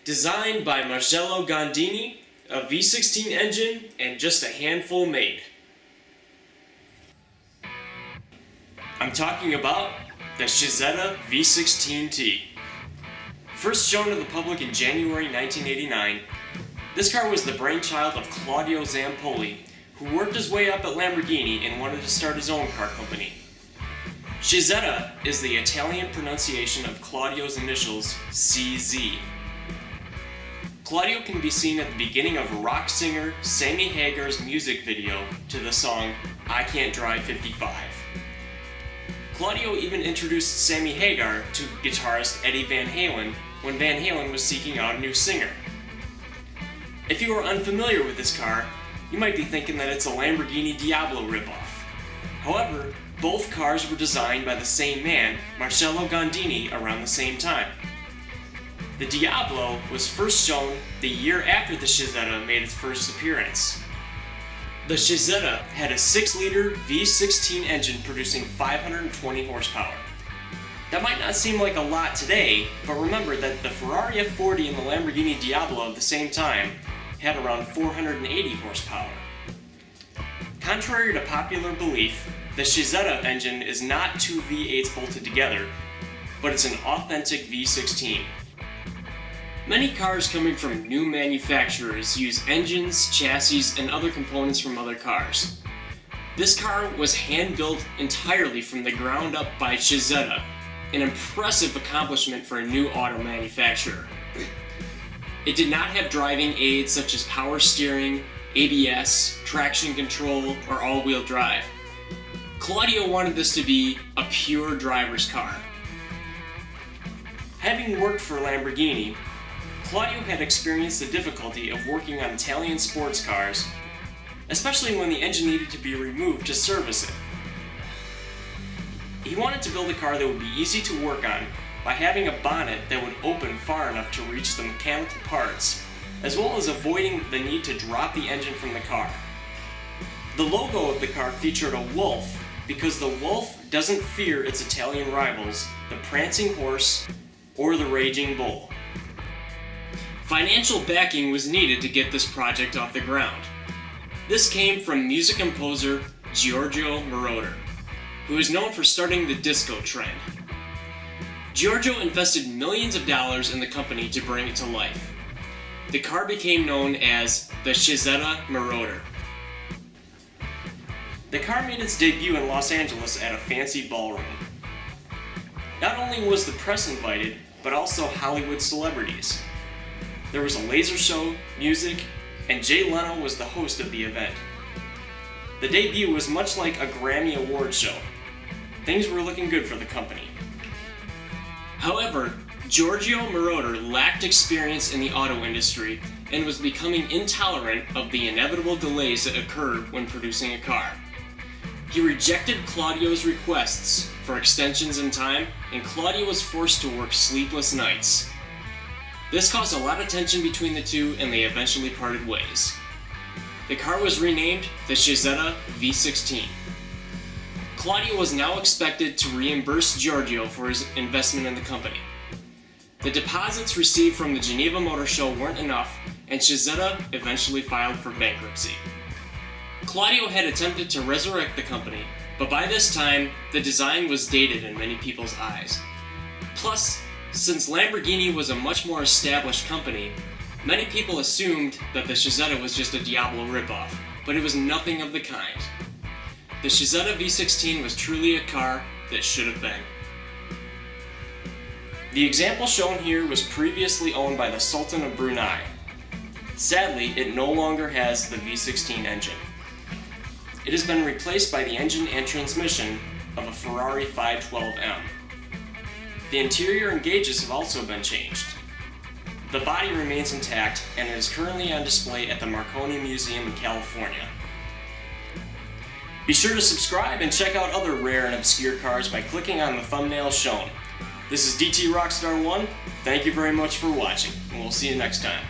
Designed by Marcello Gondini, a V16 engine, and just a handful made. I'm talking about the Cizeta V16t. First shown to the public in January 1989, this car was the brainchild of Claudio Zampoli, who worked his way up at Lamborghini and wanted to start his own car company. Cizeta is the Italian pronunciation of Claudio's initials, CZ. Claudio can be seen at the beginning of rock singer Sammy Hagar's music video to the song I Can't Drive 55. Claudio even introduced Sammy Hagar to guitarist Eddie Van Halen when Van Halen was seeking out a new singer. If you are unfamiliar with this car, you might be thinking that it's a Lamborghini Diablo ripoff. However, both cars were designed by the same man, Marcello Gondini, around the same time. The Diablo was first shown the year after the Cizeta made its first appearance. The Cizeta had a 6-liter V16 engine producing 520 horsepower. That might not seem like a lot today, but remember that the Ferrari F40 and the Lamborghini Diablo at the same time had around 480 horsepower. Contrary to popular belief, the Cizeta engine is not two V8s bolted together, but it's an authentic V16. Many cars coming from new manufacturers use engines, chassis, and other components from other cars. This car was hand-built entirely from the ground up by Cizeta, an impressive accomplishment for a new auto manufacturer. It did not have driving aids such as power steering, ABS, traction control, or all-wheel drive. Claudio wanted this to be a pure driver's car. Having worked for Lamborghini, Claudio had experienced the difficulty of working on Italian sports cars, especially when the engine needed to be removed to service it. He wanted to build a car that would be easy to work on by having a bonnet that would open far enough to reach the mechanical parts, as well as avoiding the need to drop the engine from the car. The logo of the car featured a wolf because the wolf doesn't fear its Italian rivals, the prancing horse or the raging bull. Financial backing was needed to get this project off the ground. This came from music composer Giorgio Moroder, who is known for starting the disco trend. Giorgio invested millions of dollars in the company to bring it to life. The car became known as the Cizeta Moroder. The car made its debut in Los Angeles at a fancy ballroom. Not only was the press invited, but also Hollywood celebrities. There was a laser show, music, and Jay Leno was the host of the event. The debut was much like a Grammy Award show. Things were looking good for the company. However, Giorgio Moroder lacked experience in the auto industry and was becoming intolerant of the inevitable delays that occurred when producing a car. He rejected Claudio's requests for extensions in time, and Claudio was forced to work sleepless nights. This caused a lot of tension between the two, and they eventually parted ways. The car was renamed the Cizeta V16. Claudio was now expected to reimburse Giorgio for his investment in the company. The deposits received from the Geneva Motor Show weren't enough, and Cizeta eventually filed for bankruptcy. Claudio had attempted to resurrect the company, but by this time, the design was dated in many people's eyes. Plus, since Lamborghini was a much more established company, many people assumed that the Cizeta was just a Diablo ripoff, but it was nothing of the kind. The Cizeta V16 was truly a car that should have been. The example shown here was previously owned by the Sultan of Brunei. Sadly, it no longer has the V16 engine. It has been replaced by the engine and transmission of a Ferrari 512M. The interior and gauges have also been changed. The body remains intact and is currently on display at the Marconi Museum in California. Be sure to subscribe and check out other rare and obscure cars by clicking on the thumbnail shown. This is DT Rockstar 1. Thank you very much for watching, and we'll see you next time.